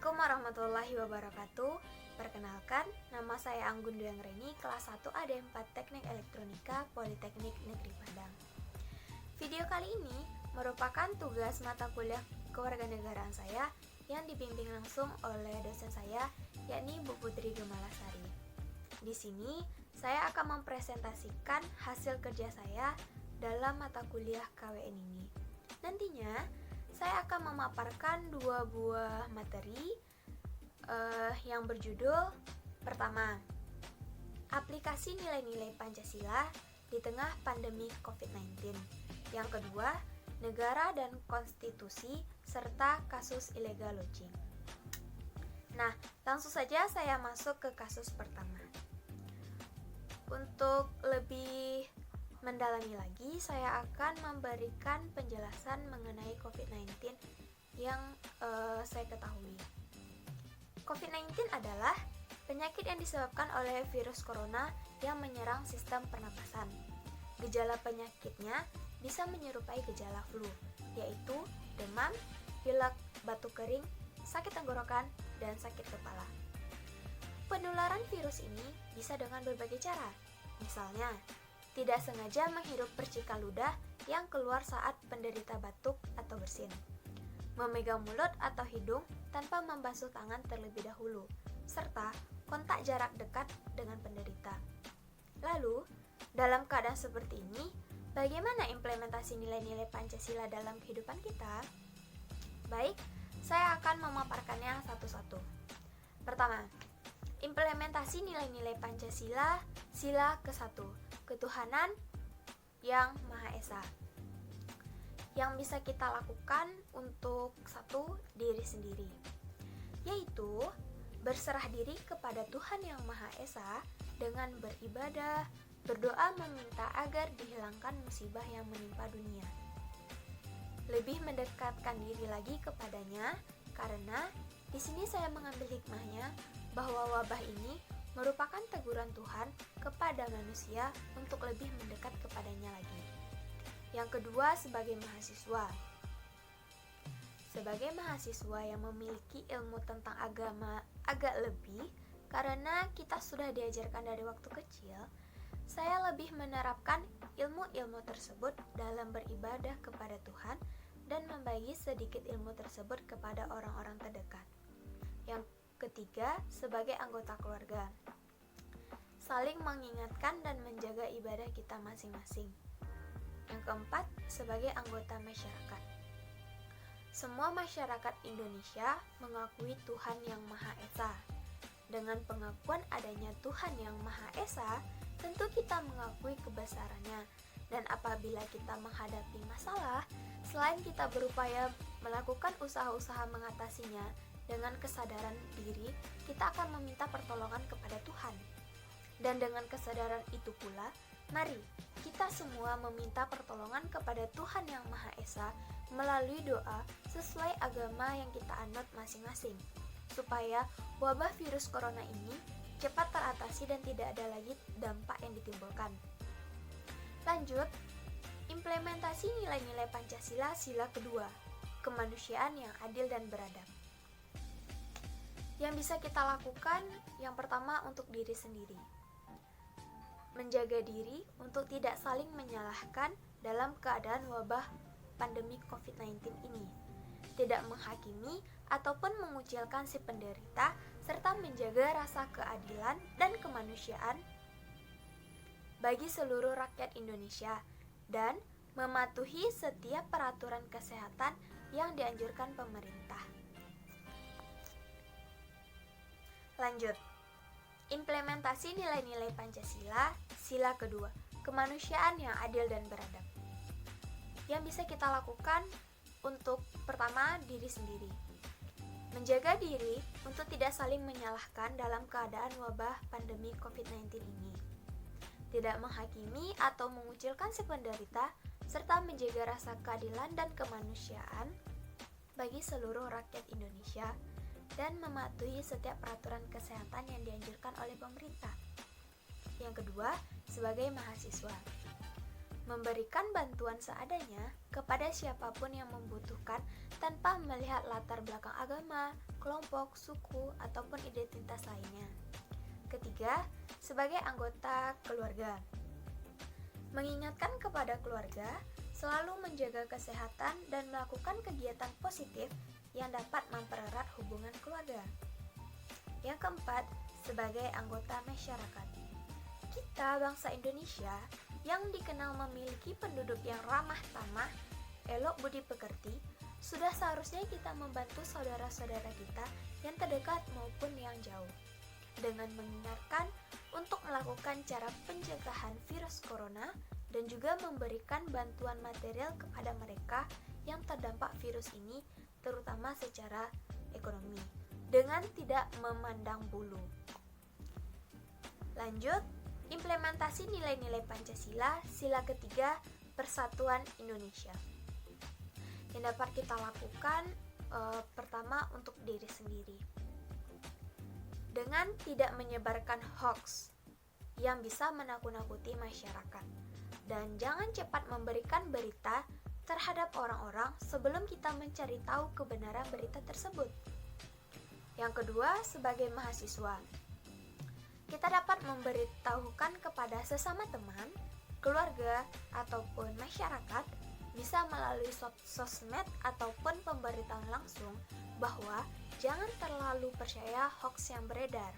Assalamualaikum warahmatullahi wabarakatuh. Perkenalkan, nama saya Anggun Duyang Reni, kelas 1 AD4 Teknik Elektronika Politeknik Negeri Padang. Video kali ini merupakan tugas mata kuliah kewarganegaraan saya yang dibimbing langsung oleh dosen saya, yakni Bu Putri Gemalasari. Di sini, saya akan mempresentasikan hasil kerja saya dalam mata kuliah KWN ini. Nantinya, saya akan memaparkan dua buah materi yang berjudul pertama, aplikasi nilai-nilai Pancasila di tengah pandemi COVID-19. Yang kedua, negara dan konstitusi serta kasus illegal lodging. Nah, langsung saja saya masuk ke kasus pertama. Untuk lebih mendalami lagi, saya akan memberikan penjelasan mengenai COVID-19 yang saya ketahui. COVID-19 adalah penyakit yang disebabkan oleh virus corona yang menyerang sistem pernapasan. Gejala penyakitnya bisa menyerupai gejala flu, yaitu demam, pilek, batuk kering, sakit tenggorokan, dan sakit kepala. Penularan virus ini bisa dengan berbagai cara, misalnya tidak sengaja menghirup percikan ludah yang keluar saat penderita batuk atau bersin, memegang mulut atau hidung tanpa membasuh tangan terlebih dahulu, serta kontak jarak dekat dengan penderita. Lalu, dalam keadaan seperti ini, bagaimana implementasi nilai-nilai Pancasila dalam kehidupan kita? Baik, saya akan memaparkannya satu-satu. Pertama, implementasi nilai-nilai Pancasila, sila ke-1, ketuhanan yang Maha Esa. Yang bisa kita lakukan untuk satu, diri sendiri, yaitu berserah diri kepada Tuhan yang Maha Esa dengan beribadah, berdoa meminta agar dihilangkan musibah yang menimpa dunia. Lebih mendekatkan diri lagi kepadanya, karena di sini saya mengambil hikmahnya bahwa wabah ini merupakan teguran Tuhan kepada manusia untuk lebih mendekat kepadanya lagi. Yang kedua, sebagai mahasiswa. Sebagai mahasiswa yang memiliki ilmu tentang agama agak lebih, karena kita sudah diajarkan dari waktu kecil, saya lebih menerapkan ilmu-ilmu tersebut dalam beribadah kepada Tuhan dan membagi sedikit ilmu tersebut kepada orang-orang terdekat. Yang ketiga, sebagai anggota keluarga, saling mengingatkan dan menjaga ibadah kita masing-masing. Yang keempat, sebagai anggota masyarakat. Semua masyarakat Indonesia mengakui Tuhan yang Maha Esa. Dengan pengakuan adanya Tuhan yang Maha Esa, tentu kita mengakui kebesarannya. Dan apabila kita menghadapi masalah, selain kita berupaya melakukan usaha-usaha mengatasinya, dengan kesadaran diri, kita akan meminta pertolongan kepada Tuhan. Dan dengan kesadaran itu pula, mari kita semua meminta pertolongan kepada Tuhan yang Maha Esa melalui doa sesuai agama yang kita anut masing-masing, supaya wabah virus corona ini cepat teratasi dan tidak ada lagi dampak yang ditimbulkan. Lanjut, implementasi nilai-nilai Pancasila sila kedua, kemanusiaan yang adil dan beradab. Yang bisa kita lakukan, yang pertama untuk diri sendiri. Menjaga diri untuk tidak saling menyalahkan dalam keadaan wabah pandemi COVID-19 ini. Tidak menghakimi ataupun mengucilkan si penderita, serta menjaga rasa keadilan dan kemanusiaan bagi seluruh rakyat Indonesia, dan mematuhi setiap peraturan kesehatan yang dianjurkan pemerintah. Lanjut, implementasi nilai-nilai Pancasila, sila kedua, kemanusiaan yang adil dan beradab. Yang bisa kita lakukan untuk pertama, diri sendiri. Menjaga diri untuk tidak saling menyalahkan dalam keadaan wabah pandemi COVID-19 ini. Tidak menghakimi atau mengucilkan si penderita, serta menjaga rasa keadilan dan kemanusiaan bagi seluruh rakyat Indonesia, dan mematuhi setiap peraturan kesehatan yang dianjurkan oleh pemerintah. Yang kedua, sebagai mahasiswa, memberikan bantuan seadanya kepada siapapun yang membutuhkan tanpa melihat latar belakang agama, kelompok, suku, ataupun identitas lainnya. Ketiga, sebagai anggota keluarga. Mengingatkan kepada keluarga selalu menjaga kesehatan dan melakukan kegiatan positif yang dapat mempererat hubungan keluarga. Yang keempat, sebagai anggota masyarakat. Kita bangsa Indonesia yang dikenal memiliki penduduk yang ramah tamah, elok budi pekerti, sudah seharusnya kita membantu saudara-saudara kita yang terdekat maupun yang jauh dengan mengingatkan untuk melakukan cara pencegahan virus corona dan juga memberikan bantuan material kepada mereka yang terdampak virus ini, terutama secara ekonomi, dengan tidak memandang bulu. Lanjut, implementasi nilai-nilai Pancasila, sila ketiga, Persatuan Indonesia. Yang dapat kita lakukan pertama untuk diri sendiri. Dengan tidak menyebarkan hoax yang bisa menakut-nakuti masyarakat. Dan jangan cepat memberikan berita terhadap orang-orang sebelum kita mencari tahu kebenaran berita tersebut. Yang kedua, sebagai mahasiswa, kita dapat memberitahukan kepada sesama teman, keluarga, ataupun masyarakat, bisa melalui sosmed ataupun pemberitaan langsung bahwa jangan terlalu percaya hoax yang beredar.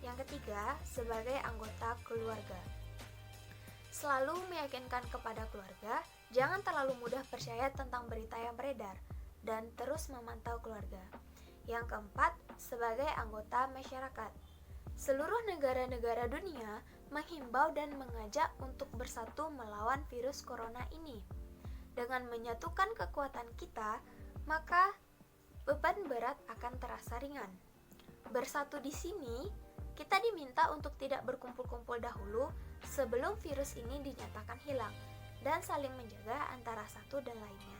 Yang ketiga, sebagai anggota keluarga, selalu meyakinkan kepada keluarga jangan terlalu mudah percaya tentang berita yang beredar dan terus memantau keluarga. Yang keempat, sebagai anggota masyarakat, seluruh negara-negara dunia menghimbau dan mengajak untuk bersatu melawan virus corona ini. Dengan menyatukan kekuatan kita, maka beban berat akan terasa ringan. Bersatu di sini, kita diminta untuk tidak berkumpul-kumpul dahulu sebelum virus ini dinyatakan hilang dan saling menjaga antara satu dan lainnya.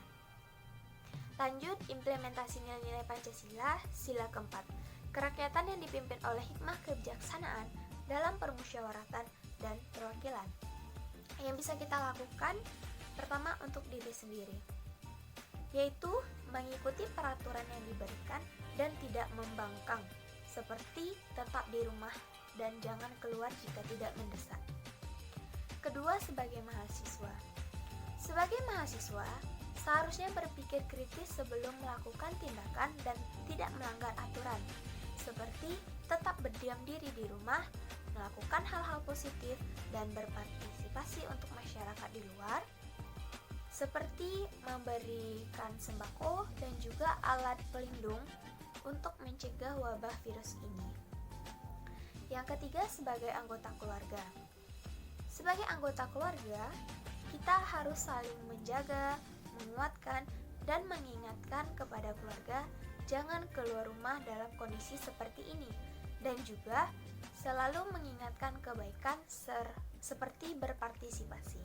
Lanjut, implementasi nilai-nilai Pancasila, sila keempat, kerakyatan yang dipimpin oleh hikmah kebijaksanaan dalam permusyawaratan dan perwakilan. Yang bisa kita lakukan, pertama untuk diri sendiri, yaitu mengikuti peraturan yang diberikan dan tidak membangkang, seperti tetap di rumah dan jangan keluar jika tidak mendesak. Kedua, sebagai mahasiswa. Sebagai mahasiswa, seharusnya berpikir kritis sebelum melakukan tindakan dan tidak melanggar aturan, seperti tetap berdiam diri di rumah, melakukan hal-hal positif, dan berpartisipasi untuk masyarakat di luar, seperti memberikan sembako dan juga alat pelindung untuk mencegah wabah virus ini. Yang ketiga, sebagai anggota keluarga. Sebagai anggota keluarga, kita harus saling menjaga, menguatkan, dan mengingatkan kepada keluarga jangan keluar rumah dalam kondisi seperti ini, dan juga selalu mengingatkan kebaikan seperti berpartisipasi.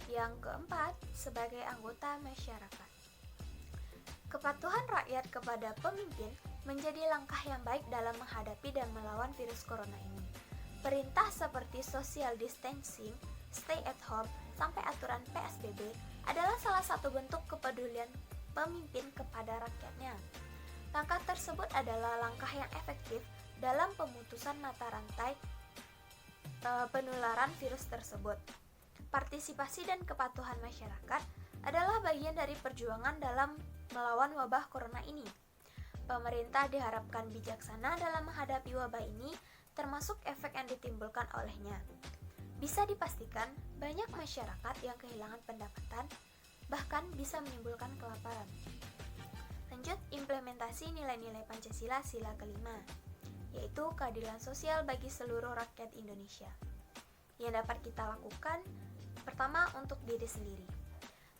Yang keempat, sebagai anggota masyarakat. Kepatuhan rakyat kepada pemimpin menjadi langkah yang baik dalam menghadapi dan melawan virus corona ini. Perintah seperti social distancing, stay at home, sampai aturan PSBB adalah salah satu bentuk kepedulian pemimpin kepada rakyatnya. Langkah tersebut adalah langkah yang efektif dalam pemutusan mata rantai penularan virus tersebut. Partisipasi dan kepatuhan masyarakat adalah bagian dari perjuangan dalam melawan wabah corona ini. Pemerintah diharapkan bijaksana dalam menghadapi wabah ini, termasuk efek yang ditimbulkan olehnya. Bisa dipastikan banyak masyarakat yang kehilangan pendapatan, bahkan bisa menimbulkan kelaparan. Lanjut, implementasi nilai-nilai Pancasila sila kelima, yaitu keadilan sosial bagi seluruh rakyat Indonesia. Yang dapat kita lakukan, pertama untuk diri sendiri.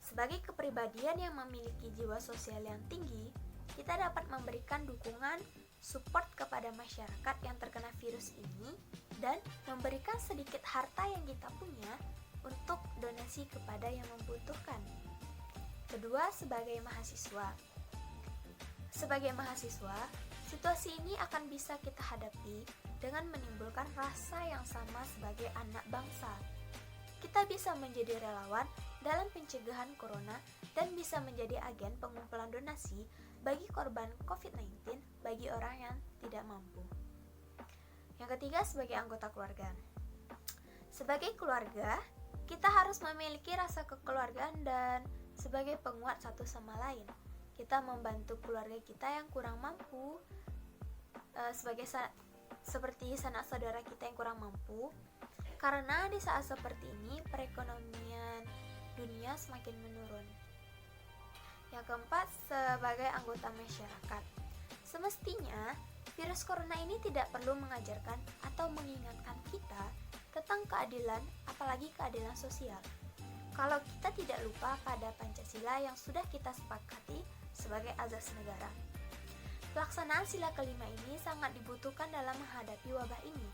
Sebagai kepribadian yang memiliki jiwa sosial yang tinggi, kita dapat memberikan dukungan, support kepada masyarakat yang terkena virus ini, dan memberikan sedikit harta yang kita punya untuk donasi kepada yang membutuhkan. Kedua, sebagai mahasiswa. Sebagai mahasiswa, situasi ini akan bisa kita hadapi dengan menimbulkan rasa yang sama sebagai anak bangsa. kita bisa menjadi relawan dalam pencegahan corona dan bisa menjadi agen pengumpulan donasi bagi korban COVID-19 bagi orang yang tidak mampu. Yang ketiga, sebagai anggota keluarga. Sebagai keluarga, kita harus memiliki rasa kekeluargaan dan sebagai penguat satu sama lain. Kita membantu keluarga kita yang kurang mampu, seperti sanak saudara kita yang kurang mampu. Karena di saat seperti ini, perekonomian dunia semakin menurun. Yang keempat, sebagai anggota masyarakat. Semestinya, virus corona ini tidak perlu mengajarkan atau mengingatkan kita tentang keadilan, apalagi keadilan sosial. Kalau kita tidak lupa pada Pancasila yang sudah kita sepakati sebagai azas negara. Pelaksanaan sila kelima ini sangat dibutuhkan dalam menghadapi wabah ini.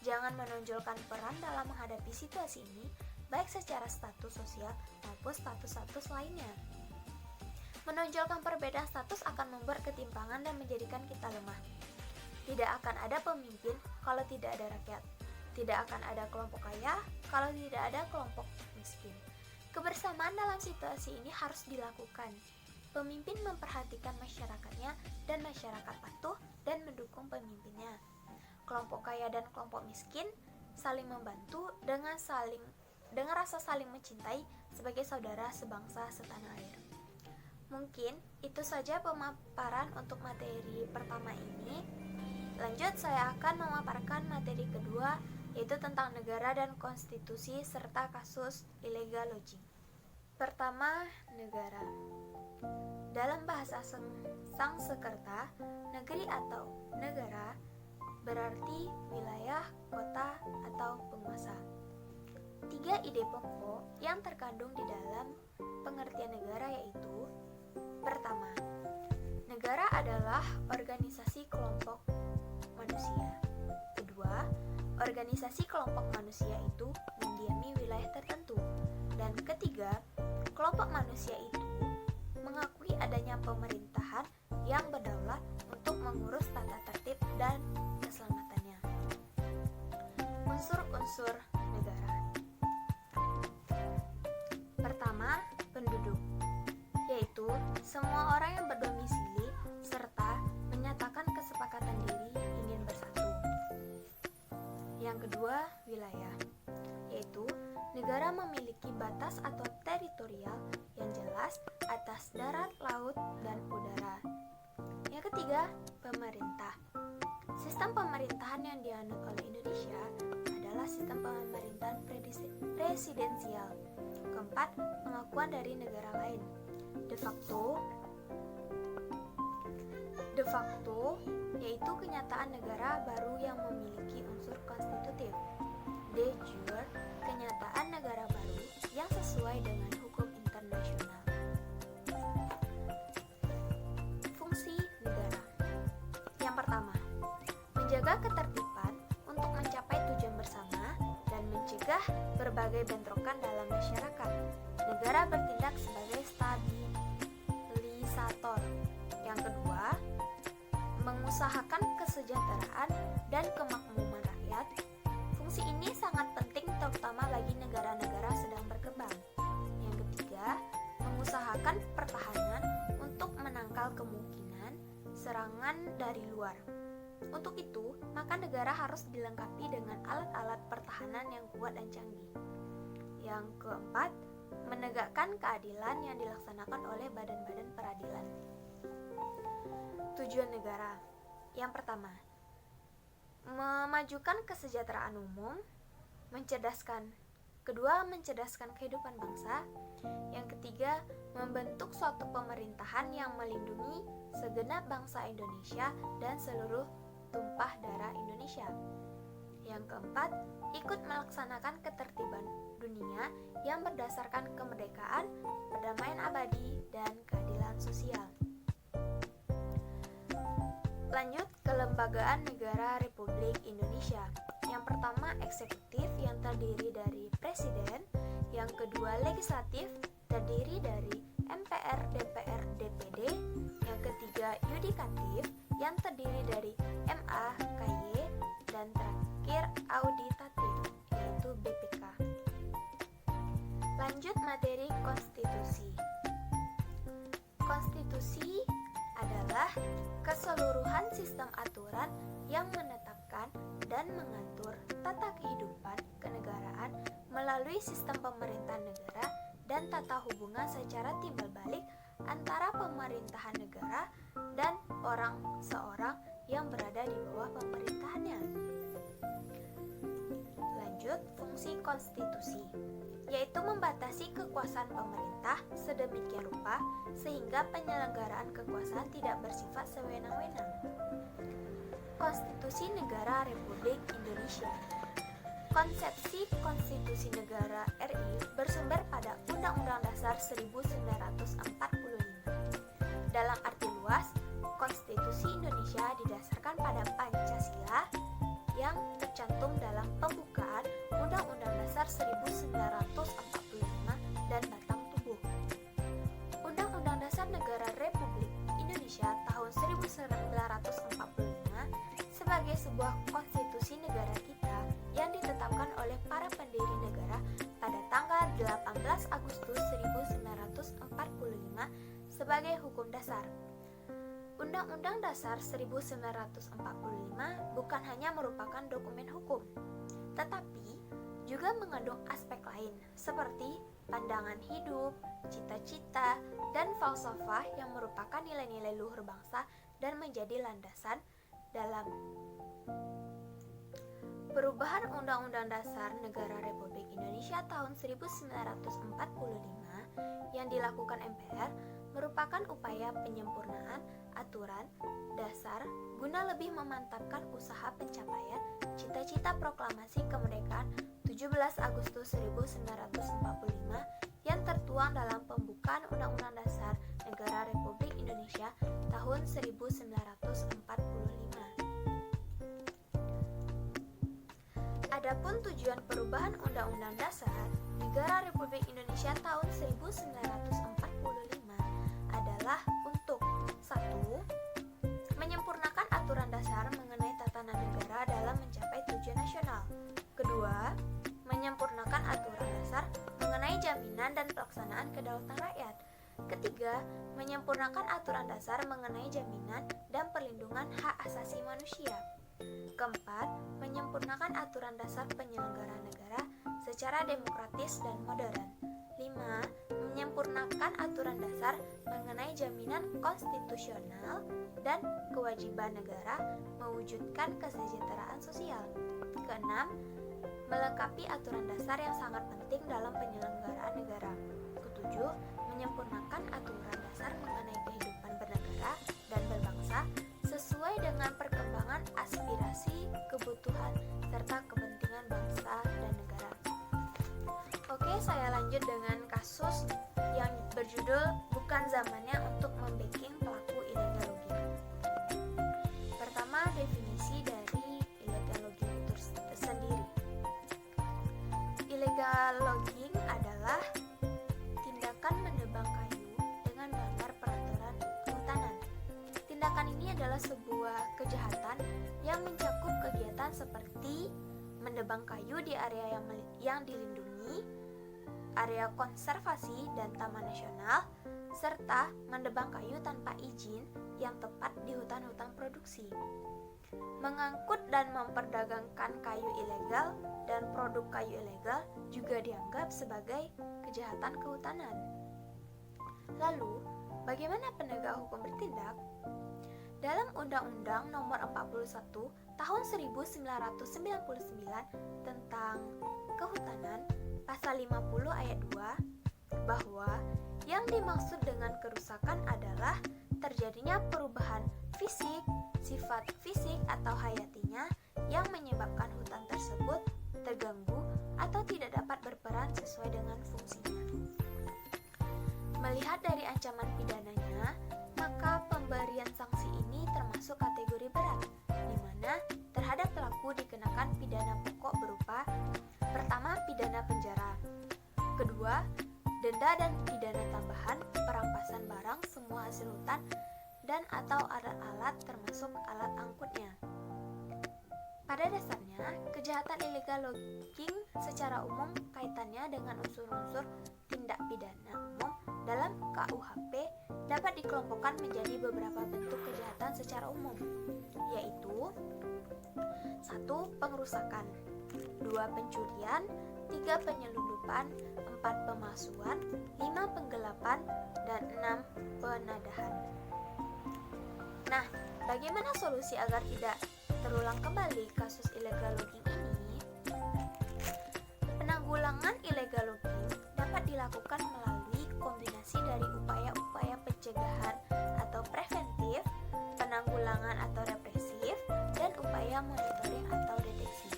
Jangan menonjolkan peran dalam menghadapi situasi ini, baik secara status sosial maupun status-status lainnya. Menonjolkan perbedaan status akan membuat ketimpangan dan menjadikan kita lemah. Tidak akan ada pemimpin kalau tidak ada rakyat. Tidak akan ada kelompok kaya kalau tidak ada kelompok miskin. Kebersamaan dalam situasi ini harus dilakukan. Pemimpin memperhatikan masyarakatnya dan masyarakat patuh dan mendukung pemimpinnya. Kelompok kaya dan kelompok miskin saling membantu dengan rasa saling mencintai sebagai saudara sebangsa setanah air. Mungkin itu saja pemaparan untuk materi pertama ini. Lanjut, saya akan memaparkan materi kedua, yaitu tentang negara dan konstitusi serta kasus illegal lodging. Pertama, negara. Dalam bahasa Sangsekerta, negeri atau negara berarti wilayah, kota, atau penguasa. 3 ide pokok yang terkandung di dalam pengertian negara yaitu: pertama, negara adalah organisasi kelompok manusia. Kedua, organisasi kelompok manusia itu mendiami wilayah tertentu. Dan ketiga, kelompok manusia itu mengakui adanya pemerintahan yang berdaulat untuk mengurus tata tertib dan keselamatannya. Unsur-unsur negara. Pertama, penduduk, yaitu semua orang yang berdomisili serta menyatakan kesepakatan diri ingin bersatu. Yang kedua, wilayah, yaitu negara memiliki batas atau teritorial yang jelas atas darat, laut, dan udara. Yang ketiga, pemerintah. Sistem pemerintahan yang dianut oleh Indonesia adalah sistem pemerintahan presidensial. Keempat, pengakuan dari negara lain. De facto yaitu kenyataan negara baru yang memiliki unsur konstitutif. De jure, kenyataan negara baru yang sesuai dengan hukum internasional. Fungsi negara. Yang pertama, menjaga ketertiban untuk mencapai tujuan bersama dan mencegah berbagai bentrokan dalam masyarakat. Negara bertindak sebagai stabilisator. Yang kedua, mengusahakan kesejahteraan dan kemakmuran rakyat. Fungsi ini sangat penting terutama bagi negara-negara sedang berkembang. Yang ketiga, mengusahakan pertahanan untuk menangkal kemungkinan serangan dari luar. Untuk itu, maka negara harus dilengkapi dengan alat-alat pertahanan yang kuat dan canggih. Yang keempat, menegakkan keadilan yang dilaksanakan oleh badan-badan peradilan. Tujuan negara. Yang pertama, memajukan kesejahteraan umum, mencerdaskan. Kedua, mencerdaskan kehidupan bangsa. Yang ketiga, membentuk suatu pemerintahan yang melindungi segenap bangsa Indonesia dan seluruh tumpah darah Indonesia. Yang keempat, ikut melaksanakan ketertiban dunia yang berdasarkan kemerdekaan, perdamaian abadi, dan keadilan sosial. Lanjut, kelembagaan negara Republik Indonesia. Yang pertama, eksekutif yang terdiri dari presiden. Yang kedua, legislatif terdiri dari MPR, DPR, DPD. Yang ketiga, yudikatif yang terdiri dari MA, KY, dan terakhir auditatif yaitu BPK. sistem aturan yang menetapkan dan mengatur tata kehidupan kenegaraan melalui sistem pemerintahan negara dan tata hubungan secara timbal balik antara pemerintahan negara dan orang seorang yang berada di bawah pemerintahannya. Lanjut, fungsi konstitusi, yaitu membatasi kekuasaan pemerintah sedemikian rupa sehingga penyelenggaraan kekuasaan tidak bersifat sewenang-wenang. Konstitusi Negara Republik Indonesia. Konsepsi konstitusi negara RI bersumber pada Undang-Undang Dasar 1945. Dalam arti luas, konstitusi Indonesia didasarkan pada Pancasila yang tercantum dalam pembukaan Undang-Undang Dasar 1945 dan batang tubuh. Undang-Undang Dasar Negara Republik Indonesia tahun 1945 sebagai sebuah konstitusi negara kita yang ditetapkan oleh para pendiri negara pada tanggal 18 Agustus 1945 sebagai hukum dasar. Undang-Undang Dasar 1945 bukan hanya merupakan dokumen hukum, tetapi juga mengandung aspek lain seperti pandangan hidup, cita-cita, dan falsafah yang merupakan nilai-nilai luhur bangsa dan menjadi landasan dalam perubahan Undang-Undang Dasar Negara Republik Indonesia tahun 1945 yang dilakukan MPR merupakan upaya penyempurnaan aturan dasar guna lebih memantapkan usaha pencapaian cita-cita proklamasi kemerdekaan 17 Agustus 1945 yang tertuang dalam pembukaan Undang-Undang Dasar Negara Republik Indonesia tahun 1945. Adapun tujuan perubahan Undang-Undang Dasar Negara Republik Indonesia tahun 1945 adalah untuk 1. Menyempurnakan aturan dasar mengenai tatanan negara dalam mencapai tujuan nasional. 2. Menyempurnakan aturan dasar mengenai jaminan dan pelaksanaan kedaulatan rakyat. 3. Menyempurnakan aturan dasar mengenai jaminan dan perlindungan hak asasi manusia. 4. Menyempurnakan aturan dasar penyelenggaraan negara secara demokratis dan modern. 5. Menyempurnakan aturan dasar mengenai jaminan konstitusional dan kewajiban negara mewujudkan kesejahteraan sosial. 6. Melengkapi aturan dasar yang sangat penting dalam penyelenggaraan negara. 7. Menyempurnakan aturan dasar mengenai kehidupan bernegara dan berbangsa sesuai dengan perkembangan aspirasi, kebutuhan, serta kepentingan bangsa dan negara. Oke, saya lanjut dengan kasus yang berjudul Bukan Zamannya untuk Membacking Pelaku Illegal Logging. Pertama, definisi dari illegal logging itu sendiri. Illegal logging adalah tindakan menebang kayu dengan melanggar peraturan kehutanan. Tindakan ini adalah sebuah kejahatan yang mencakup kegiatan seperti menebang kayu di area yang dilindungi, area konservasi dan taman nasional, serta menebang kayu tanpa izin yang tepat di hutan-hutan produksi. Mengangkut dan memperdagangkan kayu ilegal dan produk kayu ilegal juga dianggap sebagai kejahatan kehutanan. Lalu, bagaimana penegak hukum bertindak? Dalam Undang-Undang Nomor 41 Tahun 1999 tentang Kehutanan, Pasal 50 ayat 2, bahwa yang dimaksud dengan kerusakan adalah terjadinya perubahan fisik, sifat fisik atau hayatinya yang menyebabkan hutan tersebut terganggu atau tidak dapat berperan sesuai dengan fungsinya. Melihat dari ancaman pidananya, maka pemberian sanksi ini termasuk kategori berat, di mana terhadap pelaku dikenakan pidana pokok berupa: pertama, pidana penjara; kedua, denda dan pidana tambahan perampasan barang semua hasil hutan dan atau alat-alat termasuk alat angkutnya. Pada dasarnya, kejahatan illegal logging secara umum kaitannya dengan unsur-unsur tindak pidana umum dalam KUHP dapat dikelompokkan menjadi beberapa bentuk kejahatan secara umum, yaitu 1. Pengerusakan, 2. Pencurian, 3. Penyelundupan, 4. Pemalsuan, 5. Penggelapan, dan 6. Penadahan. Nah, bagaimana solusi agar tidak terulang kembali kasus illegal logging ini? Penanggulangan illegal logging dapat dilakukan melalui kombinasi dari upaya-upaya pencegahan atau preventif, penanggulangan atau represif, dan upaya monitoring atau deteksi.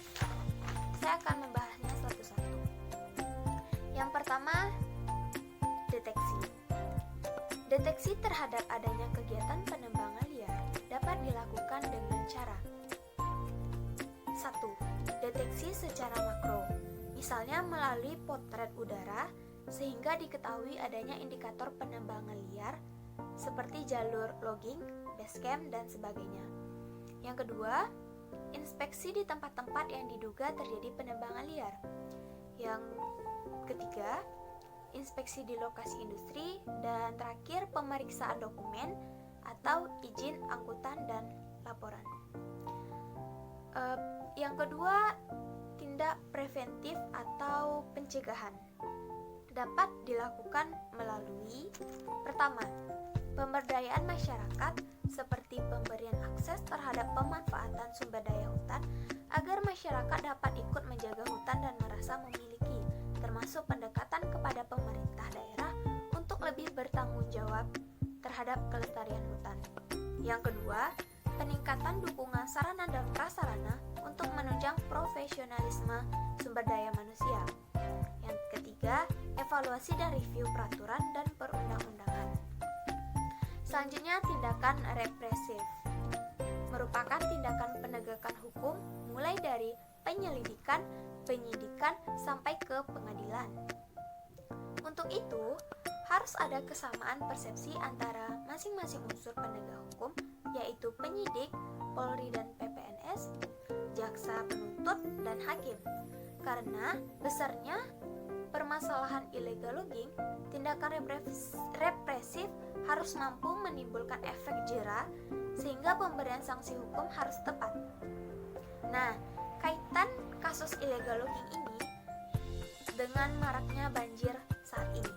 Saya akan membahasnya satu-satu. Yang pertama, deteksi. Deteksi terhadap adanya kegiatan penebangan liar dapat dilakukan dengan cara 1. Deteksi secara makro, misalnya melalui potret udara sehingga diketahui adanya indikator penebangan liar seperti jalur logging, base camp, dan sebagainya. Yang kedua, inspeksi di tempat-tempat yang diduga terjadi penebangan liar. Yang ketiga, inspeksi di lokasi industri, dan terakhir pemeriksaan dokumen atau izin angkutan dan laporan. Yang kedua, tindak preventif atau pencegahan dapat dilakukan melalui pertama, pemberdayaan masyarakat seperti pemberian akses terhadap pemanfaatan sumber daya hutan agar masyarakat dapat ikut menjaga hutan dan merasa memiliki, termasuk pendekatan kepada pemerintah daerah untuk lebih bertanggung jawab terhadap kelestarian hutan. Yang kedua, peningkatan dukungan sarana dan prasarana untuk menunjang profesionalisme sumber daya manusia. Yang ketiga, evaluasi dan review peraturan dan perundang-undangan. Selanjutnya, tindakan represif merupakan tindakan penegakan hukum mulai dari penyelidikan, penyidikan, sampai ke pengadilan. Untuk itu, harus ada kesamaan persepsi antara masing-masing unsur penegak hukum, yaitu penyidik, Polri dan PPNS, jaksa penuntut, dan hakim. Karena besarnya permasalahan illegal logging, tindakan represif harus mampu menimbulkan efek jera sehingga pemberian sanksi hukum harus tepat. Nah, kaitan kasus illegal logging ini dengan maraknya banjir saat ini.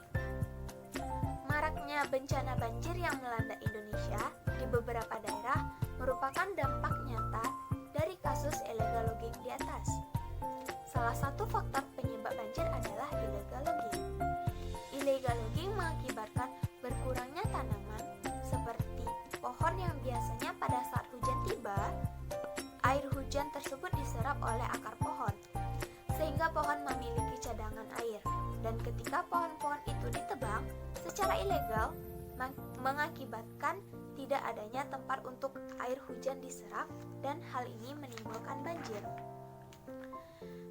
Maraknya bencana banjir yang melanda Indonesia di beberapa daerah merupakan dampak nyata dari kasus illegal logging di atas. Salah satu faktor penyebab banjir adalah illegal logging. Illegal logging mengakibatkan berkurangnya tanaman seperti pohon yang biasanya pada saat hujan tiba, air hujan tersebut diserap oleh akar pohon, sehingga pohon memiliki cadangan air. Dan ketika pohon-pohon itu ditebang secara ilegal, mengakibatkan tidak adanya tempat untuk air hujan diserap, dan hal ini menimbulkan banjir.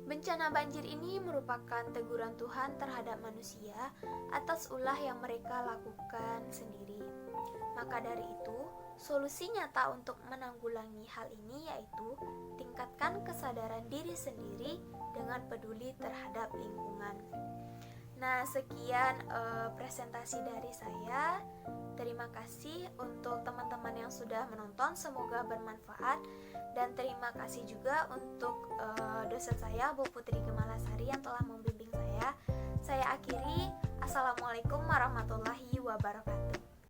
Bencana banjir ini merupakan teguran Tuhan terhadap manusia atas ulah yang mereka lakukan sendiri. Maka dari itu, solusi nyata untuk menanggulangi hal ini yaitu tingkatkan kesadaran diri sendiri dengan peduli terhadap lingkungan. Nah, sekian presentasi dari saya. Terima kasih untuk teman-teman yang sudah menonton, semoga bermanfaat. Dan terima kasih juga untuk dosen saya, Bu Putri Gemalasari, yang telah membimbing saya. Saya akhiri, Assalamualaikum warahmatullahi wabarakatuh.